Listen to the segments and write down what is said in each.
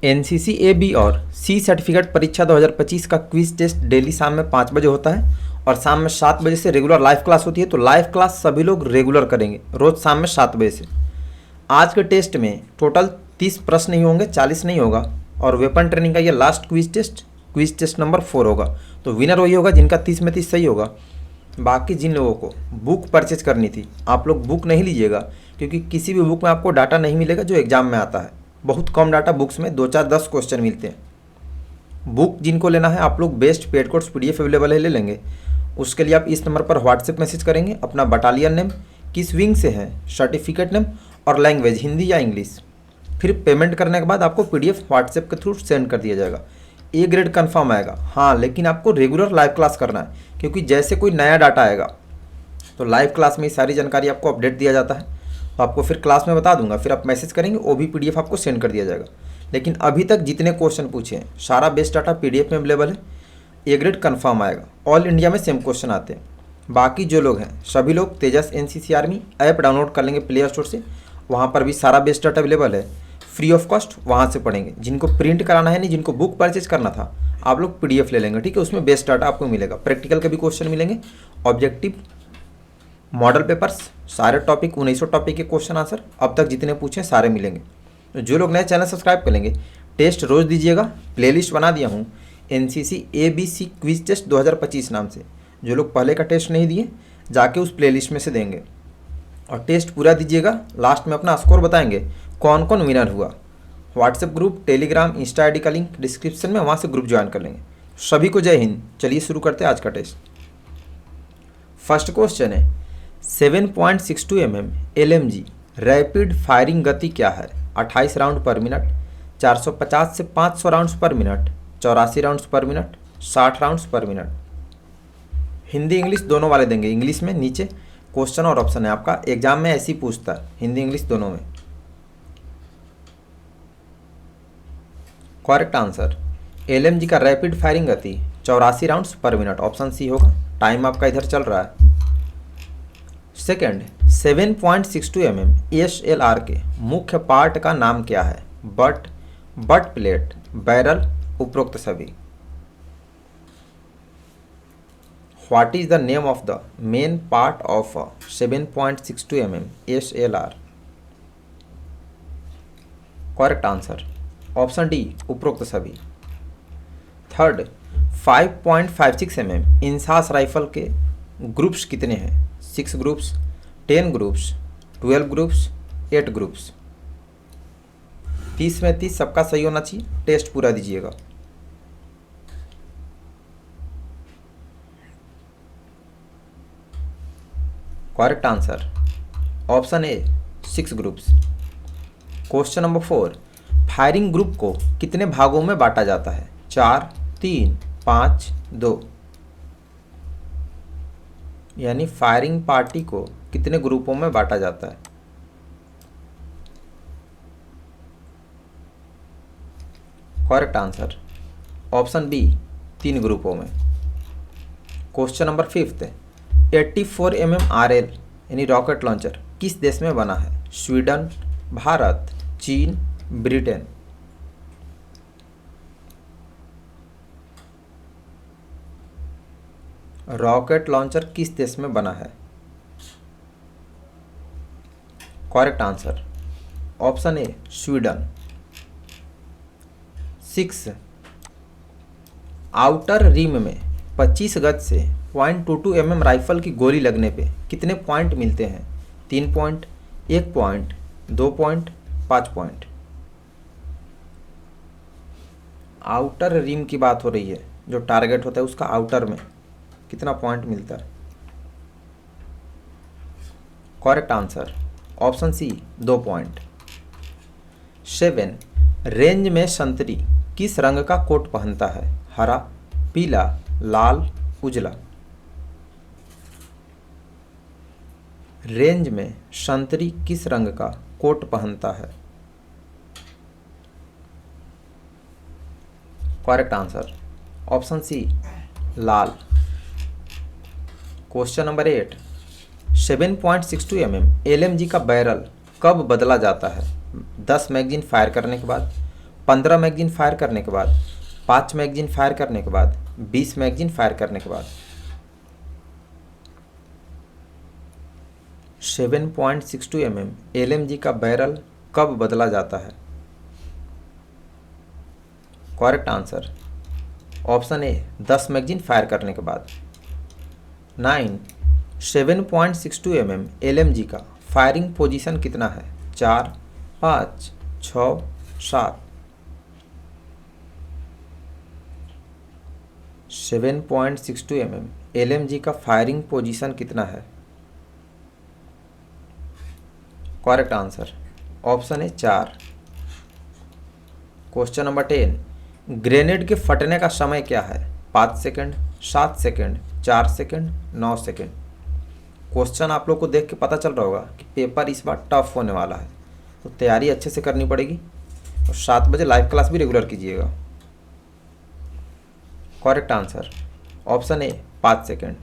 NCC A B और C certificate परीक्षा 2025 का क्विज टेस्ट डेली शाम में 5 बजे होता है और शाम में 7 बजे से रेगुलर लाइव क्लास होती है। तो लाइव क्लास सभी लोग रेगुलर करेंगे रोज़ शाम में 7 बजे से। आज के टेस्ट में टोटल 30 प्रश्न ही होंगे, 40 नहीं होगा। और वेपन ट्रेनिंग का ये लास्ट क्विज टेस्ट नंबर 4 होगा। तो विनर वही होगा जिनका 30 में 30 सही होगा। बाकी जिन लोगों को बुक परचेज करनी थी, आप लोग बुक नहीं लीजिएगा, क्योंकि किसी भी बुक में आपको डाटा नहीं मिलेगा जो एग्जाम में आता है। बहुत कम डाटा बुक्स में 2 4 10 क्वेश्चन मिलते हैं। बुक जिनको लेना है, आप लोग best paid course PDF available है, ले लेंगे। उसके लिए आप इस नंबर पर व्हाट्सएप मैसेज करेंगे, अपना बटालियन नेम, किस विंग से हैं, सर्टिफिकेट नेम और लैंग्वेज हिंदी या इंग्लिश। फिर पेमेंट करने के बाद आपको PDF व्हाट्सएप के थ्रू सेंड कर दिया जाएगा। A ग्रेड कन्फर्म आएगा। हाँ, लेकिन आपको रेगुलर लाइव क्लास करना है, क्योंकि जैसे कोई नया डाटा आएगा तो लाइव क्लास में सारी जानकारी आपको अपडेट दिया जाता है। तो आपको फिर क्लास में बता दूंगा, फिर आप मैसेज करेंगे, वो भी PDF आपको सेंड कर दिया जाएगा। लेकिन अभी तक जितने क्वेश्चन पूछे हैं सारा बेस्ट डाटा PDF में अवेलेबल है। A ग्रेड कन्फर्म आएगा। ऑल इंडिया में सेम क्वेश्चन आते हैं। बाकी जो लोग हैं सभी लोग तेजस NCC आर्मी ऐप डाउनलोड कर लेंगे प्ले स्टोर से, वहाँ पर भी सारा बेस्ट डाटा अवेलेबल है, फ्री ऑफ कॉस्ट वहाँ से पढ़ेंगे। जिनको प्रिंट कराना है नहीं, जिनको बुक परचेज करना था, आप लोग PDF ले लेंगे, ठीक है। उसमें बेस्ट डाटा आपको मिलेगा, प्रैक्टिकल के भी क्वेश्चन मिलेंगे, ऑब्जेक्टिव मॉडल पेपर्स, सारे टॉपिक 1900 टॉपिक के क्वेश्चन आंसर अब तक जितने पूछे सारे मिलेंगे। तो जो लोग नए चैनल सब्सक्राइब कर लेंगे, टेस्ट रोज़ दीजिएगा। प्लेलिस्ट बना दिया हूँ NCC ABC क्विज टेस्ट 2025 नाम से। जो लोग पहले का टेस्ट नहीं दिए जाके उस प्लेलिस्ट में से देंगे और टेस्ट पूरा दीजिएगा। लास्ट में अपना स्कोर बताएंगे कौन कौन विनर हुआ। WhatsApp group, Telegram, Insta ID का लिंक डिस्क्रिप्शन में, वहाँ से ग्रुप ज्वाइन कर लेंगे। सभी को जय हिंद। चलिए शुरू करते हैं आज का टेस्ट। फर्स्ट क्वेश्चन है 7.62 mm LMG रैपिड फायरिंग गति क्या है? 28 राउंड पर मिनट, 450 से 500 राउंड्स पर मिनट, 84 राउंड्स पर मिनट, 60 राउंड्स पर मिनट। हिंदी इंग्लिश दोनों वाले देंगे। इंग्लिश में नीचे क्वेश्चन और ऑप्शन है आपका, एग्जाम में ऐसे ही पूछता है, हिंदी इंग्लिश दोनों में। करेक्ट आंसर LMG का रैपिड फायरिंग गति 84 राउंड्स पर मिनट, ऑप्शन सी होगा। टाइम आपका इधर चल रहा है। सेकेंड 7.62 mm SLR के मुख्य पार्ट का नाम क्या है? बट प्लेट, बैरल, उपरोक्त सभी। What is the name of the main part of 7.62 mm SLR? Correct answer option D, उपरोक्त सभी। थर्ड 5.56 mm इंसास राइफल के ग्रुप्स कितने हैं? 6 ग्रुप्स, 10 ग्रुप्स, 12 ग्रुप्स, 8 ग्रुप्स। 30 में 30 सबका सही होना चाहिए। टेस्ट पूरा दीजिएगा। करेक्ट आंसर ऑप्शन ए, 6 groups. Question number 4 firing group को कितने भागों में बांटा जाता है? 4, 3, 5, 2। यानी फायरिंग पार्टी को कितने ग्रुपों में बांटा जाता है? करेक्ट आंसर ऑप्शन बी, 3 ग्रुपों में। क्वेश्चन नंबर 5 84 mm RL यानी रॉकेट लॉन्चर किस देश में बना है? स्वीडन, भारत, चीन, ब्रिटेन। रॉकेट लॉन्चर किस देश में बना है? Correct answer option A, Sweden. 6 outer rim में 25 गज से 0.22 mm राइफल की गोली लगने पे कितने पॉइंट मिलते हैं? 3 point, 1 point, 2 point, 5 point. Outer rim की बात हो रही है, जो टारगेट होता है उसका आउटर में कितना पॉइंट मिलता है? Correct answer option C, 2 point. 7 range में संतरी किस रंग का कोट पहनता है? हरा, पीला, लाल, उजला। रेंज में संतरी किस रंग का कोट पहनता है? करेक्ट आंसर ऑप्शन सी, लाल। क्वेश्चन नंबर 8 7.62 mm LMG का बैरल कब बदला जाता है? 10 मैगजीन फायर करने के बाद, 15 मैगजीन फायर करने के बाद, 5 मैगजीन फायर करने के बाद, 20 मैगजीन फायर करने के बाद 7.62 mm LMG का बैरल कब बदला जाता है? करेक्ट आंसर ऑप्शन ए 10 मैगजीन फायर करने के बाद। 9 7.62 mm LMG का फायरिंग पोजीशन कितना है? 4, 5, 6, 7। 7.62 mm LMG का फायरिंग पोजीशन कितना है? करेक्ट आंसर ऑप्शन है 4। क्वेश्चन नंबर 10, ग्रेनेड के फटने का समय क्या है? 5 second, 7 second, 4 second, 9 second. Question आप लोग को देख के पता चल रहा होगा कि पेपर इस बार टफ होने वाला है, तो तैयारी अच्छे से करनी पड़ेगी और 7 बजे लाइव क्लास भी रेगुलर कीजिएगा। Correct answer option A 5 second.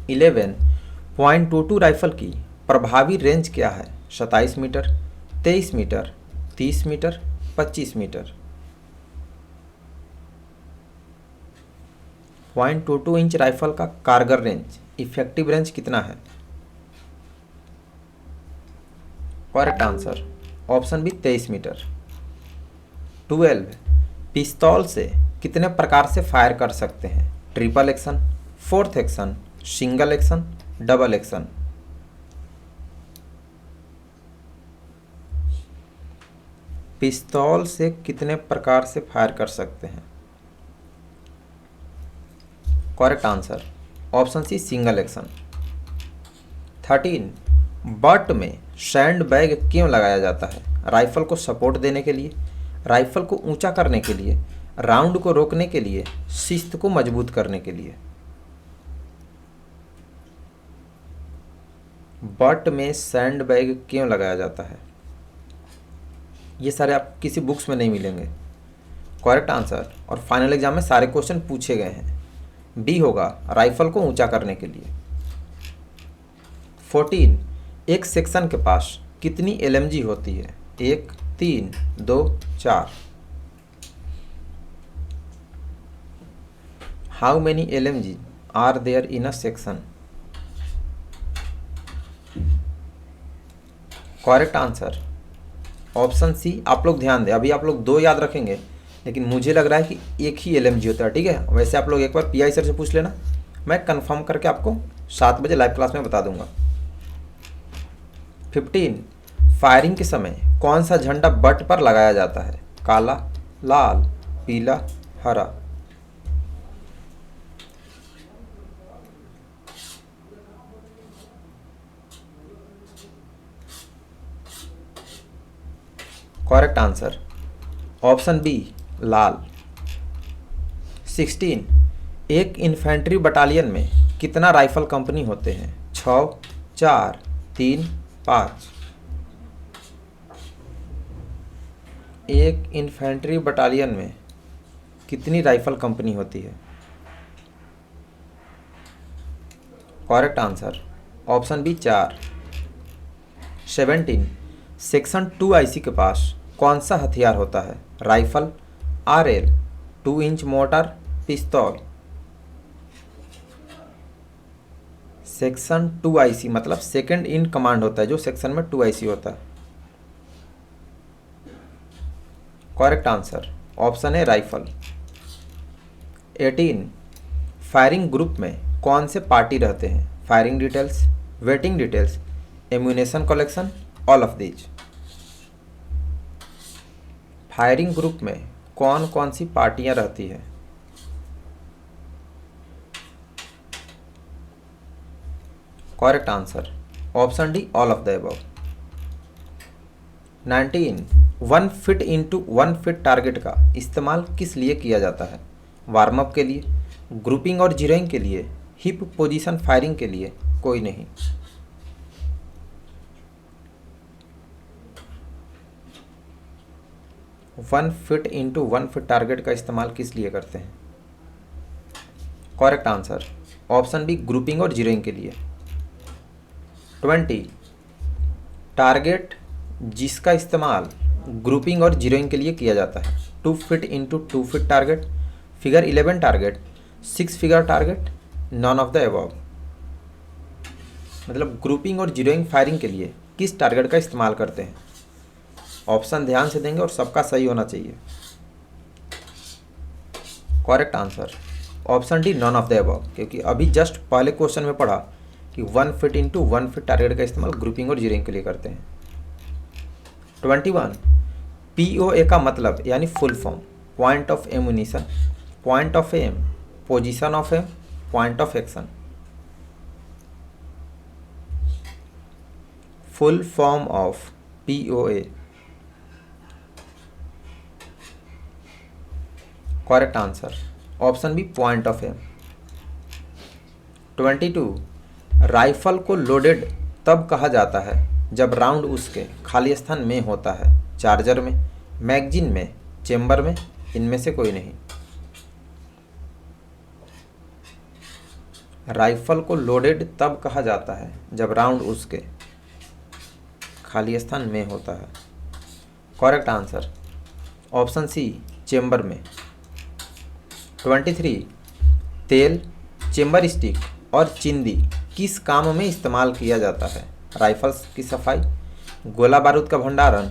11.22 rifle की प्रभावी रेंज क्या है? 27 metre, 23 metre, 30 metre, 25 metre. 0.22 inch rifle का कारगर रेंज, इफेक्टिव रेंज कितना है? Correct answer option B 23 metre. 12 पिस्तौल से कितने प्रकार से फायर कर सकते हैं? Triple action, fourth action, single action, double action. पिस्तौल से कितने प्रकार से फायर कर सकते हैं? Correct answer option C single action. 13 butt में सैंड बैग क्यों लगाया जाता है? राइफल को सपोर्ट देने के लिए, राइफल को ऊंचा करने के लिए, राउंड को रोकने के लिए, शिस्त को मजबूत करने के लिए। बट में सैंड बैग क्यों लगाया जाता है? ये सारे आप किसी बुक्स में नहीं मिलेंगे। करेक्ट आंसर और फाइनल एग्जाम में सारे क्वेश्चन पूछे गए हैं। बी होगा राइफल को ऊंचा करने के लिए। 14 एक सेक्शन के पास कितनी LMG होती है? 1, 3, 2, 4। How many LMG are there in a section? Correct answer option C. आप लोग ध्यान दें, अभी आप लोग 2 याद रखेंगे, लेकिन मुझे लग रहा है कि एक ही LMG होता है। ठीक है, वैसे आप लोग एक बार PI सर से पूछ लेना, मैं कंफर्म करके आपको 7 बजे लाइव क्लास में बता दूंगा। 15 फायरिंग के समय कौन सा झंडा बट पर लगाया जाता है? काला, लाल, पीला, हरा। करेक्ट आंसर ऑप्शन बी लाल। 16 एक इन्फेंट्री बटालियन में कितना राइफल कंपनी होते हैं? 6, 4, 3, 5। एक इन्फेंट्री बटालियन में कितनी राइफल कंपनी होती है? Correct answer option B 4। 17 section 2IC के पास कौन सा हथियार होता है? राइफल, RL, 2 इंच मोटर, पिस्तौल। सेक्शन 2IC मतलब सेकंड इन कमांड होता है जो सेक्शन में 2IC होता है। करेक्ट आंसर ऑप्शन है राइफल। 18 फायरिंग ग्रुप में कौन से पार्टी रहते हैं? Firing details, waiting details, ammunition collection, all of these. Firing group में कौन कौन सी पार्टियां रहती है? Correct answer option D all of the above. 19 1 feet into 1 feet target का इस्तेमाल किस लिए किया जाता है? वार्म अप के लिए, ग्रुपिंग और जीरोइंग के लिए, हिप पोजीशन फायरिंग के लिए, कोई नहीं। One feet into 1 feet target का इस्तेमाल किस लिए करते हैं? Correct answer option B grouping और जीरोइंग के लिए। 20 टारगेट जिसका इस्तेमाल ग्रुपिंग और जीरोइंग के लिए किया जाता है। 2 feet into 2 feet target, figure 11 target, 6 figure target, non of the above. मतलब ग्रुपिंग और जीरोइंग फायरिंग के लिए किस टारगेट का इस्तेमाल करते हैं? ऑप्शन ध्यान से देंगे और सबका सही होना चाहिए। Correct answer option D, non of the above, क्योंकि अभी जस्ट पहले क्वेश्चन में पढ़ा कि 1 फीट इंटू 1 फीट टारगेट का इस्तेमाल ग्रुपिंग और जीरोइंग के लिए करते हैं। 21 POA का मतलब यानी full form, point of ammunition, point of aim, position of aim, point of action. Full form of POA। Correct answer option B, point of aim. 22 rifle को लोडेड तब कहा जाता है जब राउंड उसके खाली स्थान में होता है। चार्जर में, मैगजीन में, चेंबर में, इनमें से कोई नहीं। राइफल को लोडेड तब कहा जाता है जब राउंड उसके खाली स्थान में होता है। Correct answer option C, chamber में। 23 तेल, चेंबर स्टिक और चिंदी किस काम में इस्तेमाल किया जाता है? राइफल्स की सफाई, गोला बारूद का भंडारण,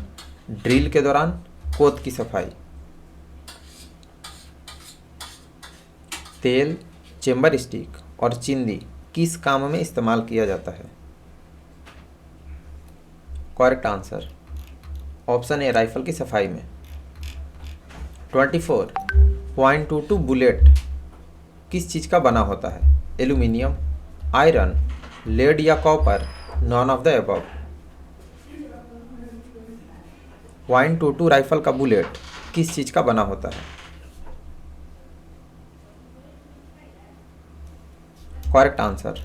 ड्रिल के दौरान, कोत की सफाई। तेल, चेंबर स्टिक और चिंदी किस काम में इस्तेमाल किया जाता है? करेक्ट आंसर ऑप्शन ए, राइफल की सफाई में। 24 .22 बुलेट किस चीज़ का बना होता है? एल्यूमिनियम, आयरन, लेड या copper, none of the above. .22 rifle का बुलेट किस चीज़ का बना होता है? Correct answer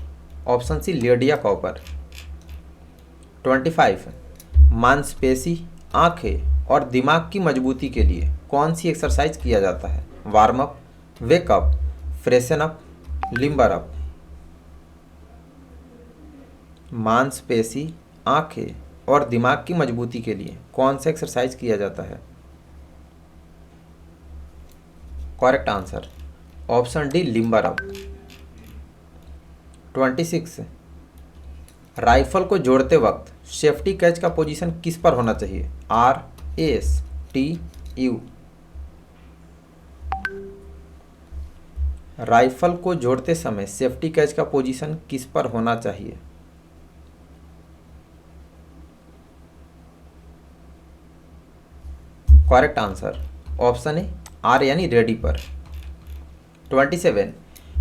option C, lead या कॉपर। 25 मांसपेशी, आंखें और दिमाग की मजबूती के लिए कौन सी एक्सरसाइज किया जाता है? Warm up, wake up, freshen up, limber up. मांसपेशी, आंखें और दिमाग की मजबूती के लिए कौन सा एक्सरसाइज किया जाता है? Correct answer option D, limber up. 26 rifle को जोड़ते वक्त सेफ्टी कैच का पोजीशन किस पर होना चाहिए? R, S, T, U। Rifle को जोड़ते समय सेफ्टी कैच का पोजीशन किस पर होना चाहिए? करेक्ट आंसर ऑप्शन ए, R यानी रेडी पर। 27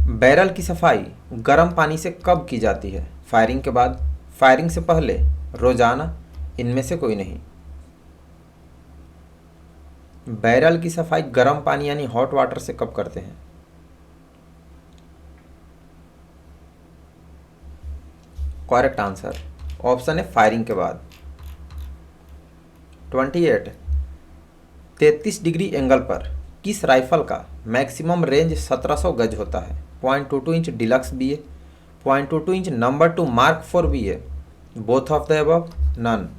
बैरल की सफाई गर्म पानी से कब की जाती है? फायरिंग के बाद, फायरिंग से पहले, रोजाना, इनमें से कोई नहीं। बैरल की सफाई गर्म पानी यानी हॉट वाटर से कब करते हैं? करेक्ट आंसर ऑप्शन है, फायरिंग के बाद। 28 33 डिग्री एंगल पर किस राइफल का मैक्सिमम रेंज 1700 गज होता है? 0.22 inch deluxe BA, 0.22 inch number 2 mark 4 BA, both of the above, none.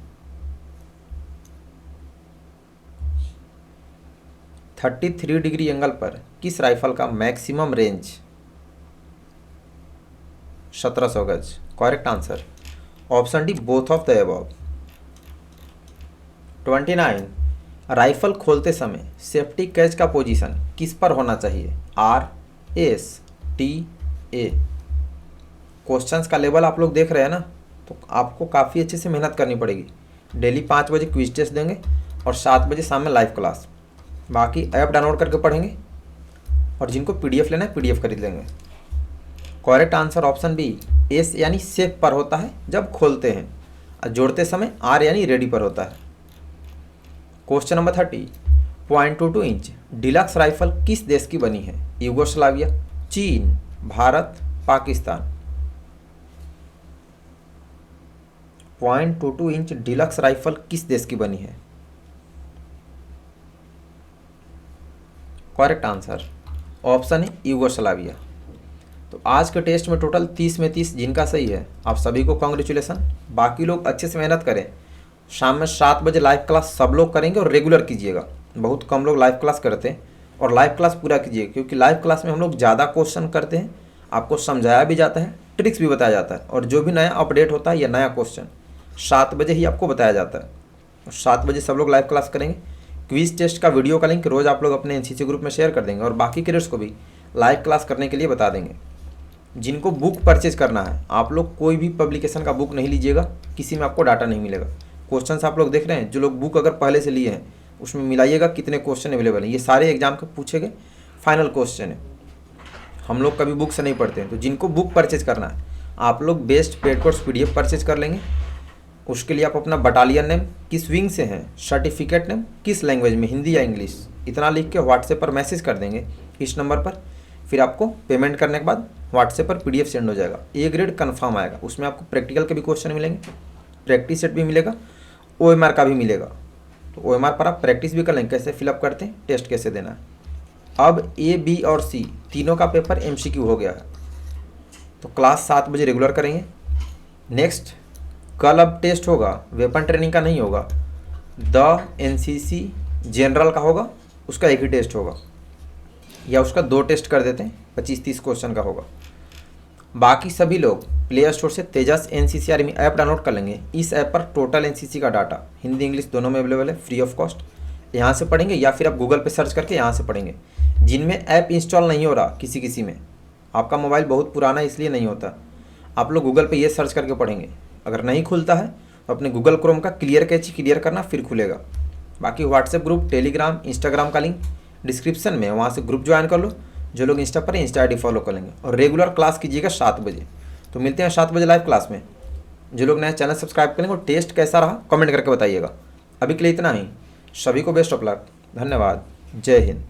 33 degree angle पर किस राइफल का मैक्सिमम रेंज 1700 गज? Correct answer option D, both of the above. 29 rifle खोलते समय सेफ्टी कैच का पोजीशन किस पर होना चाहिए? R, S, T, A। Questions का लेवल आप लोग देख रहे हैं ना, तो आपको काफ़ी अच्छे से मेहनत करनी पड़ेगी। डेली 5 बजे क्विज टेस्ट देंगे और 7 बजे शाम में लाइव क्लास। बाकी ऐप डाउनलोड करके पढ़ेंगे और जिनको PDF लेना है PDF खरीद लेंगे। Correct answer option B, S यानी सेफ पर होता है जब खोलते हैं, और जोड़ते समय R यानी रेडी पर होता है। Question number 30 0.22 inch deluxe rifle किस देश की बनी है? यूगोस्लाविया, चीन, Bharat, Pakistan. 0.22 inch deluxe rifle किस देश की बनी है? करेक्ट आंसर ऑप्शन है, यूगोस्लाविया। तो आज के टेस्ट में टोटल 30 में 30 जिनका सही है, आप सभी को कॉन्ग्रेचुलेसन। बाकी लोग अच्छे से मेहनत करें, शाम में 7 बजे लाइव क्लास सब लोग करेंगे और रेगुलर कीजिएगा। बहुत कम लोग लाइव क्लास करते हैं और लाइव क्लास पूरा कीजिएगा, क्योंकि लाइव क्लास में हम लोग ज़्यादा क्वेश्चन करते हैं, आपको समझाया भी जाता है, ट्रिक्स भी बताया जाता है, और जो भी नया अपडेट होता है या नया क्वेश्चन 7 बजे ही आपको बताया जाता है। और 7 बजे सब लोग लाइव क्लास करेंगे। क्विज टेस्ट का वीडियो का लिंक रोज़ आप लोग अपने एनसीसी ग्रुप में शेयर कर देंगे और बाकी कैडेट्स को भी लाइव क्लास करने के लिए बता देंगे। जिनको बुक परचेज करना है, आप लोग कोई भी पब्लिकेशन का बुक नहीं लीजिएगा, किसी में आपको डाटा नहीं मिलेगा। क्वेश्चंस आप लोग देख रहे हैं, जो लोग बुक अगर पहले से लिए हैं उसमें मिलाइएगा कितने क्वेश्चन अवेलेबल हैं। ये सारे एग्जाम के पूछे गए फाइनल क्वेश्चन है। हम लोग कभी बुक से नहीं पढ़ते हैं। तो जिनको बुक परचेज करना है, आप लोग best paid course PDF purchase कर लेंगे। उसके लिए आप अपना बटालियन नेम, किस विंग से हैं, सर्टिफिकेट नेम किस लैंग्वेज में, हिंदी या इंग्लिश, इतना लिख के व्हाट्सएप पर मैसेज कर देंगे इस नंबर पर। फिर आपको पेमेंट करने के बाद व्हाट्सएप पर PDF सेंड हो जाएगा। A ग्रेड कन्फर्म आएगा। उसमें आपको प्रैक्टिकल के भी क्वेश्चन मिलेंगे, प्रैक्टिस सेट भी मिलेगा, OMR का भी मिलेगा। तो OMR पर आप प्रैक्टिस भी कर लेंगे, कैसे फिलअप करते हैं, टेस्ट कैसे देना है। अब A, B और C तीनों का पेपर MCQ हो गया है। तो क्लास 7 बजे रेगुलर करेंगे। नेक्स्ट कल अब टेस्ट होगा, वेपन ट्रेनिंग का नहीं होगा, द NCC जनरल का होगा, उसका एक ही टेस्ट होगा, या उसका 2 टेस्ट कर देते हैं, 25-30 क्वेश्चन का होगा। बाकी सभी लोग प्ले स्टोर से तेजस NCC आर्मी ऐप डाउनलोड कर लेंगे। इस ऐप पर टोटल NCC का डाटा हिंदी इंग्लिश दोनों में अवेलेबल है, फ्री ऑफ कॉस्ट। यहाँ से पढ़ेंगे या फिर आप गूगल पे सर्च करके यहाँ से पढ़ेंगे। जिनमें ऐप इंस्टॉल नहीं हो रहा, किसी में आपका मोबाइल बहुत पुराना है इसलिए नहीं होता, आप लोग गूगल पे ये सर्च करके पढ़ेंगे। अगर नहीं खुलता है तो अपने गूगल क्रोम का क्लियर कैची क्लियर करना, फिर खुलेगा। बाकी व्हाट्सएप ग्रुप, टेलीग्राम, इंस्टाग्राम का लिंक डिस्क्रिप्शन में, वहाँ से ग्रुप ज्वाइन कर लो। जो लोग इंस्टा पर इंस्टा ID फॉलो कर लेंगे और रेगुलर क्लास कीजिएगा 7 बजे। तो मिलते हैं 7 बजे लाइव क्लास में। जो लोग नए चैनल सब्सक्राइब करेंगे और टेस्ट कैसा रहा कमेंट करके बताइएगा। अभी के लिए इतना ही। सभी को बेस्ट ऑफ लक। धन्यवाद। जय हिंद।